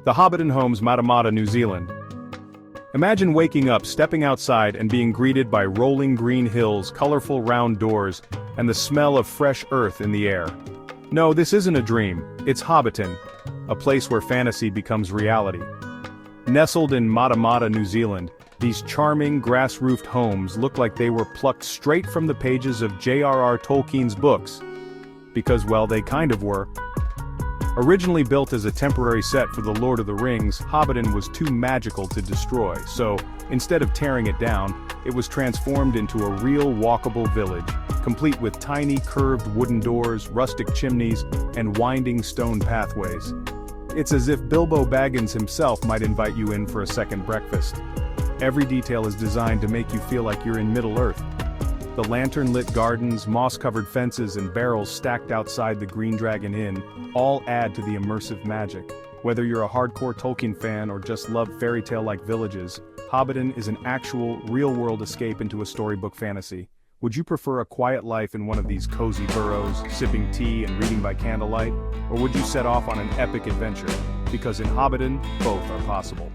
The Hobbiton homes, Matamata, New Zealand. Imagine waking up, stepping outside, and being greeted by rolling green hills, colorful round doors, and the smell of fresh earth in the air. No, this isn't a dream, it's Hobbiton, a place where fantasy becomes reality. Nestled in Matamata, New Zealand, these charming grass-roofed homes look like they were plucked straight from the pages of J.R.R. Tolkien's books. Because, well, they kind of were. Originally built as a temporary set for The Lord of the Rings, Hobbiton was too magical to destroy, so, instead of tearing it down, it was transformed into a real walkable village, complete with tiny curved wooden doors, rustic chimneys, and winding stone pathways. It's as if Bilbo Baggins himself might invite you in for a second breakfast. Every detail is designed to make you feel like you're in Middle-earth. The lantern-lit gardens, moss-covered fences, and barrels stacked outside the Green Dragon Inn all add to the immersive magic. Whether you're a hardcore Tolkien fan or just love fairy-tale-like villages, Hobbiton is an actual, real-world escape into a storybook fantasy. Would you prefer a quiet life in one of these cozy burrows, sipping tea and reading by candlelight? Or would you set off on an epic adventure? Because in Hobbiton, both are possible.